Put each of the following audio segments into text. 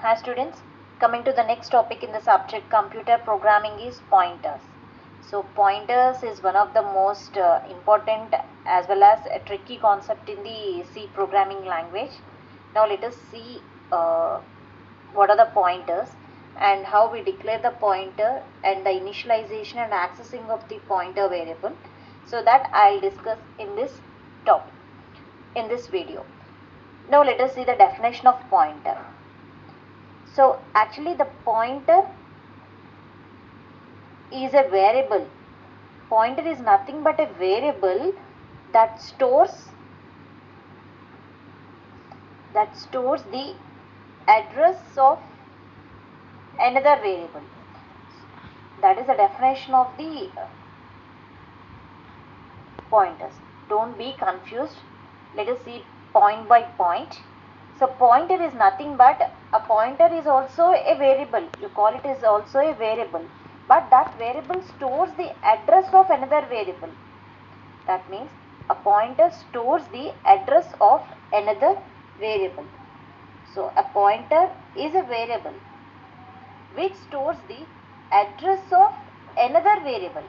Hi students, coming to the next topic in the subject computer programming is pointers. So pointers is one of the most important as well as a tricky concept in the C programming language. Now let us see what are the pointers and how we declare the pointer and the initialization and accessing of the pointer variable. So that I'll discuss in this topic, in this video. Now let us see the definition of pointer. So actually the pointer is a variable. Pointer is nothing but a variable that stores the address of another variable. That is the definition of the pointers. Don't be confused. Let us see point by point. So pointer is nothing but a pointer is also a variable. You call it is also a variable, but that variable stores the address of another variable. That means a pointer stores the address of another variable. So a pointer is a variable which stores the address of another variable.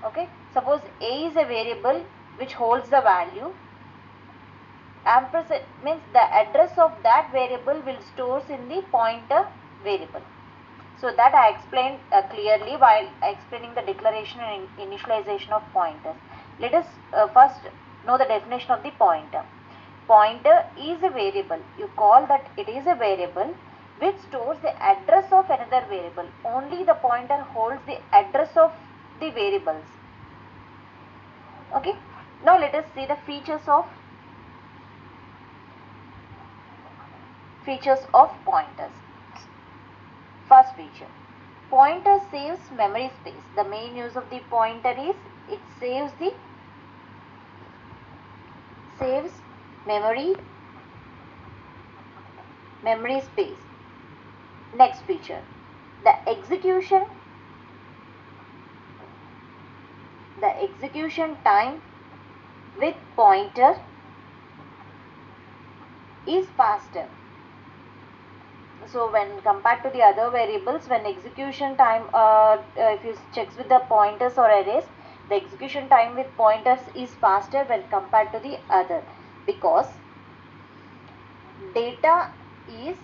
Okay, suppose a is a variable which holds the value. Ampersand means the address of that variable will stores in the pointer variable. So that I explained clearly while explaining the declaration and initialization of pointers. Let us first know the definition of the pointer. Pointer is a variable. You call that it is a variable which stores the address of another variable. Only the pointer holds the address of the variables. Okay. Now let us see the features of pointers. First feature, pointer saves memory space. The main use of the pointer is it saves memory space. Next feature, the execution time with pointer is faster. So when compared to the other variables, when execution time, if you checks with the pointers or arrays, the execution time with pointers is faster when compared to the other, because data is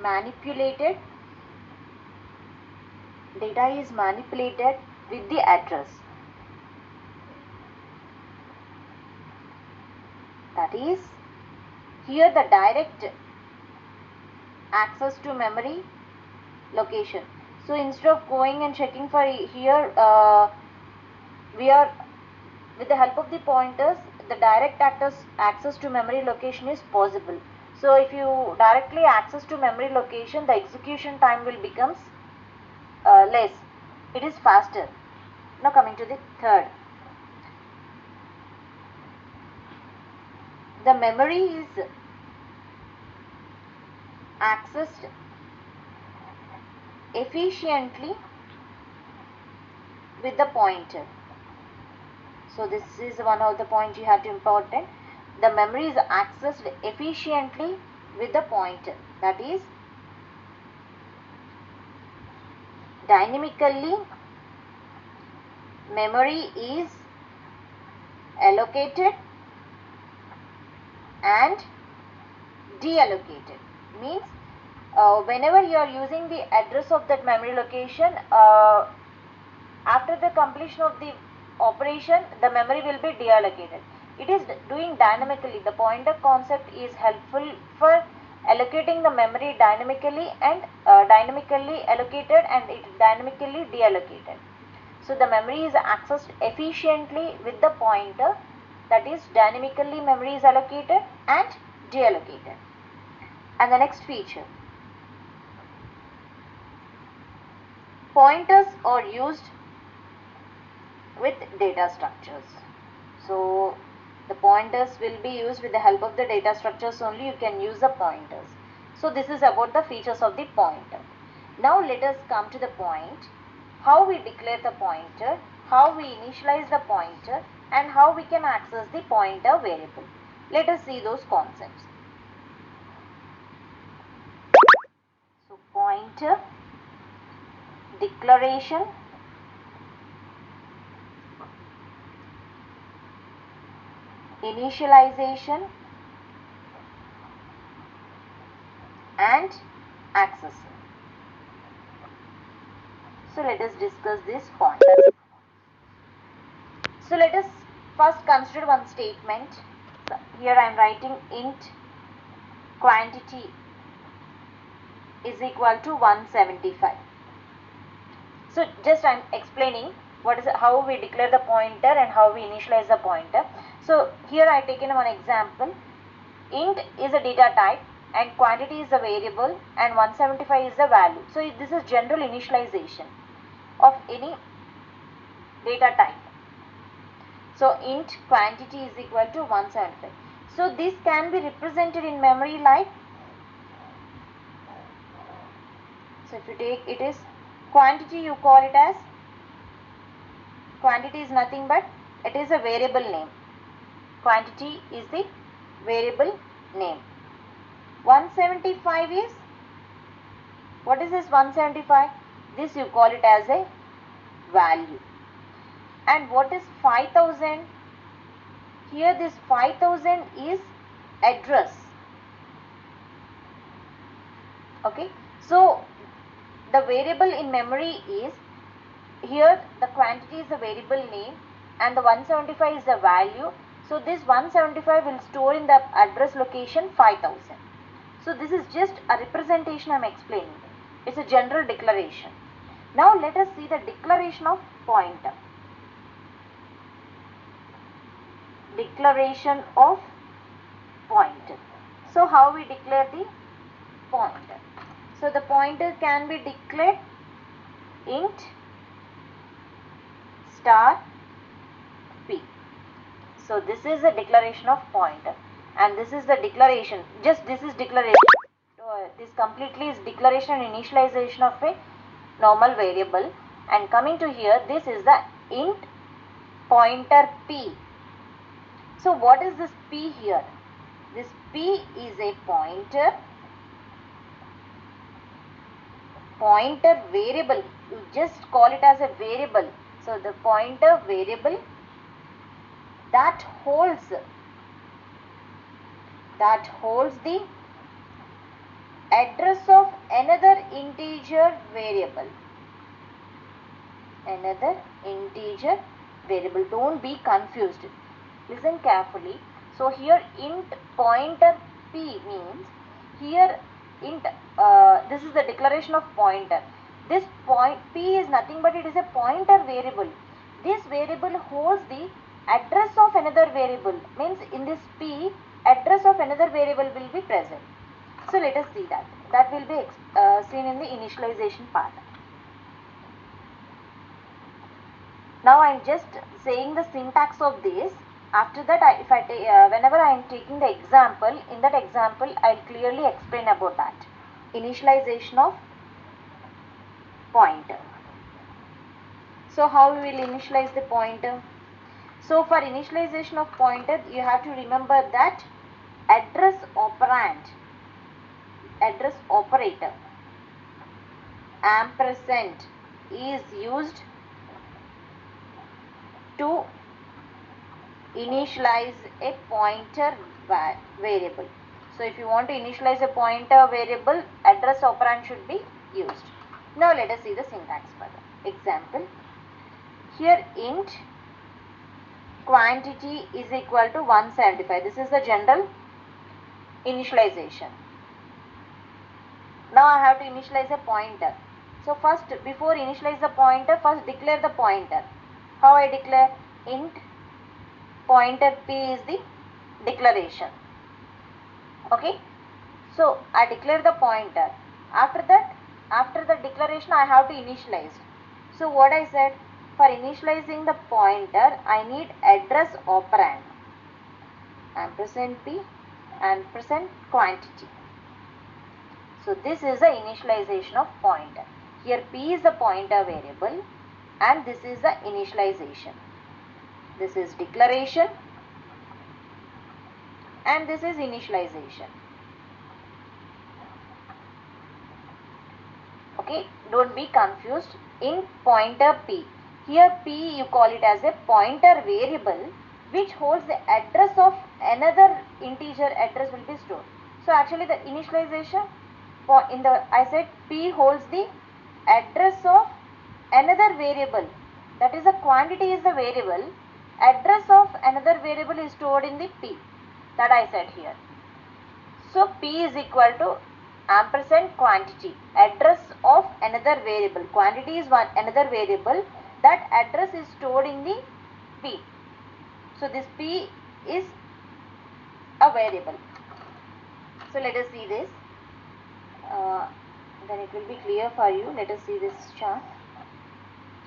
manipulated with the address. That is, here the direct access to memory location. So instead of going and checking for here, we are with the help of the pointers, the direct access to memory location is possible. So if you directly access to memory location, the execution time will becomes less. It is faster. Now coming to the third, the memory is accessed efficiently with the pointer. So this is one of the points you have to important. The memory is accessed efficiently with the pointer. That is, dynamically memory is allocated and deallocated. Means whenever you are using the address of that memory location, after the completion of the operation, the memory will be deallocated. It is doing dynamically. The pointer concept is helpful for allocating the memory dynamically and dynamically allocated, and it dynamically deallocated. So the memory is accessed efficiently with the pointer, that is dynamically memory is allocated and deallocated. And the next feature, pointers are used with data structures. So the pointers will be used with the help of the data structures only. You can use the pointers. So this is about the features of the pointer. Now let us come to the point, how we declare the pointer, how we initialize the pointer, and how we can access the pointer variable. Let us see those concepts. pointer, declaration, initialization, and accessing. So let us discuss this point. So let us first consider one statement. So here I am writing int quantity is equal to 175. So just I am explaining how we declare the pointer and how we initialize the pointer. So here I have taken one example. Int is a data type and quantity is a variable and 175 is the value. So this is general initialization of any data type. So int quantity is equal to 175. So this can be represented in memory like, so if you take it is quantity, you call it as, quantity is nothing but it is a variable name. Quantity is the variable name. 175 is, what is this 175? This you call it as a value. And what is 5000? Here this 5000 is address. Okay, so the variable in memory is, here the quantity is a variable name and the 175 is the value. So this 175 will store in the address location 5000. So this is just a representation I am explaining. It's a general declaration. Now let us see the declaration of pointer. Declaration of pointer. So how we declare the pointer? So the pointer can be declared int star p. So this is the declaration of pointer and this is the declaration. Just this is declaration. This completely is declaration and initialization of a normal variable. And coming to here, this is the int pointer p. So what is this p here? This p is a pointer variable. You just call it as a variable. So the pointer variable that holds the address of another integer variable. Another integer variable. Don't be confused. Listen carefully. So here int pointer p means, here int, this is the declaration of pointer. This point p is nothing but it is a pointer variable. This variable holds the address of another variable. Means in this p, address of another variable will be present. So let us see that. That will be seen in the initialization part. Now I am just saying the syntax of this. After that, whenever I am taking the example, in that example I will clearly explain about that. Initialization of pointer. So how we will initialize the pointer? So for initialization of pointer, you have to remember that address operator ampersand is used to initialize a pointer variable. So if you want to initialize a pointer variable, address operand should be used. Now let us see the syntax further. Example, here int quantity is equal to 175. This is the general initialization. Now I have to initialize a pointer. So first, before initialize the pointer, first declare the pointer. How I declare? Int pointer p is the declaration. Okay, so I declare the pointer. After that, after the declaration, I have to initialize. So what I said, for initializing the pointer, I need address operand ampersand p ampersand quantity. So this is the initialization of pointer. Here p is the pointer variable and this is the initialization. This is declaration and this is initialization. Okay, don't be confused. In pointer P, here P you call it as a pointer variable which holds the address of another integer address will be stored. So actually the initialization in the I said P holds the address of another variable, that is the quantity is the variable, address of another variable is stored in the P, that I said here. So P is equal to ampersand quantity, address of another variable, quantity is one another variable, that address is stored in the P. So this P is a variable. So let us see this, then it will be clear for you. Let us see this chart.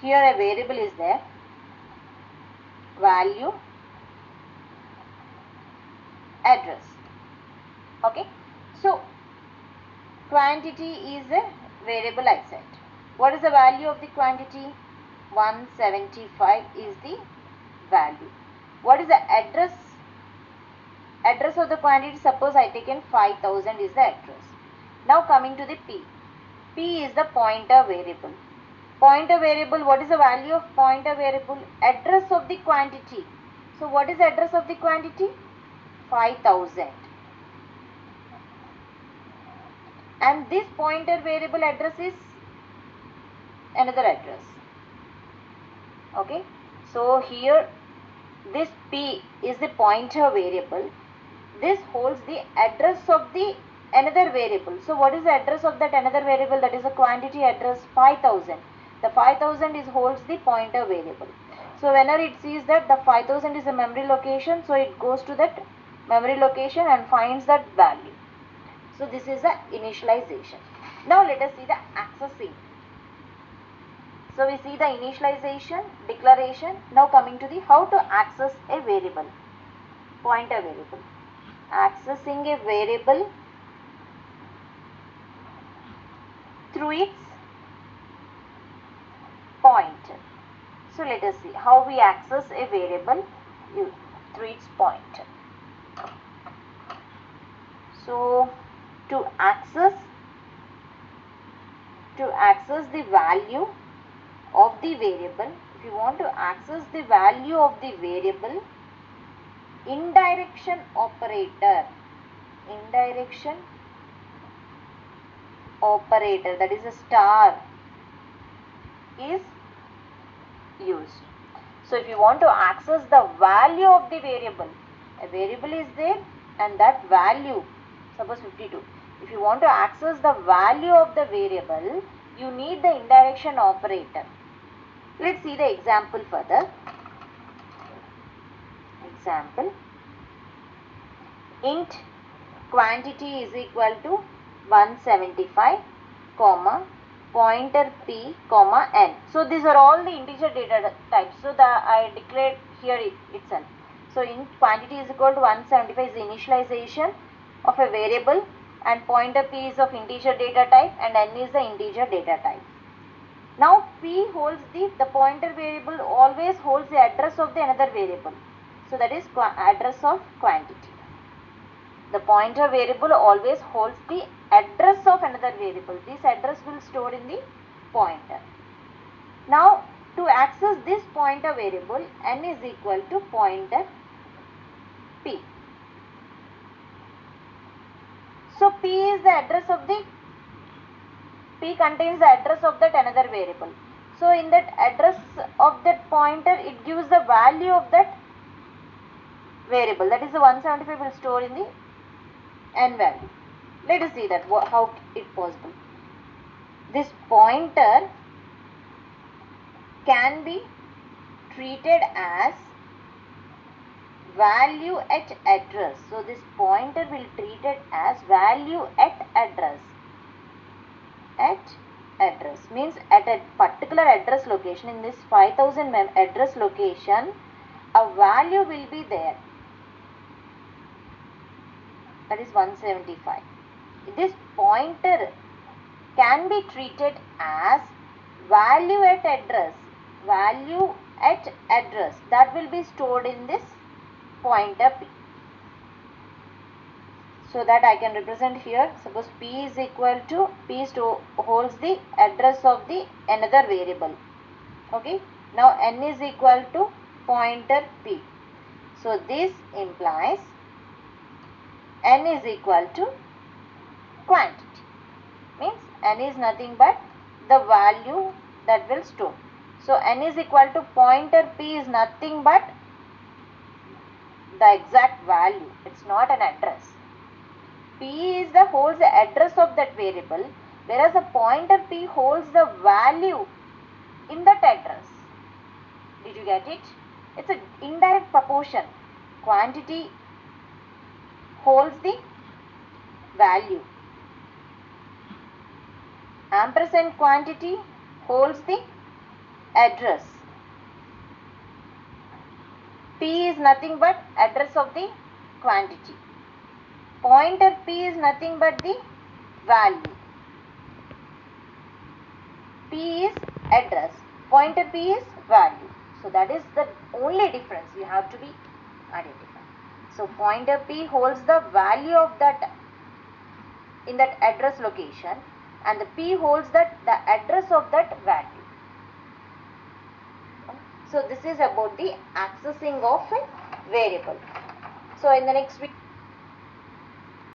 Here a variable is there, value, address. Okay, so quantity is a variable I said. What is the value of the quantity? 175 is the value. What is the address? Address of the quantity, suppose I taken 5000 is the address. Now coming to the P. P is the pointer variable. Pointer variable, what is the value of pointer variable? Address of the quantity. So what is the address of the quantity? 5000. And this pointer variable address is another address. Okay, so here this P is the pointer variable. This holds the address of the another variable. So what is the address of that another variable? That is a quantity address 5000. The 5000 is holds the pointer variable. So whenever it sees that the 5000 is a memory location, so it goes to that memory location and finds that value. So this is the initialization. Now let us see the accessing. So we see the initialization, declaration. Now coming to the how to access a variable, pointer variable. Accessing a variable through its pointer. So let us see how we access a variable through its pointer. So to access the value of the variable, if you want to access the value of the variable, indirection operator, that is a star, is used. So if you want to access the value of the variable, a variable is there and that value, suppose 52. If you want to access the value of the variable, you need the indirection operator. Let's see the example further. Example, int quantity is equal to 175, comma, pointer P, comma, n. So these are all the integer data types. So I declared here itself. So int quantity is equal to 175 is the initialization of a variable, and pointer P is of integer data type and n is the integer data type. Now P holds the pointer variable always holds the address of the another variable. So that is address of quantity. The pointer variable always holds the address of another variable. This address will store in the pointer. Now to access this pointer variable, n is equal to pointer P. So P is the address of the, P contains the address of that another variable. So in that address of that pointer, it gives the value of that variable. That is the 175 will store in the n value. Let us see that how it possible. This pointer can be treated as value at address. So this pointer will treat it as value at address. At address means at a particular address location, in this 5000 address location, a value will be there. That is 175. This pointer can be treated as value at address. Value at address that will be stored in this pointer P. So that I can represent here, suppose P is equal to, holds the address of the another variable. Okay, now N is equal to pointer P. So this implies N is equal to quantity, means N is nothing but the value that will store. So N is equal to pointer P is nothing but the exact value, it's not an address. P is the holds the address of that variable, whereas a pointer P holds the value in that address. Did you get it? It's an indirect proportion. Quantity holds the value. Ampersand quantity holds the address. P is nothing but address of the quantity. Pointer P is nothing but the value. P is address, pointer P is value. So that is the only difference you have to be identified. So pointer P holds the value of that in that address location, and the P holds that the address of that value. So this is about the accessing of a variable. So in the next week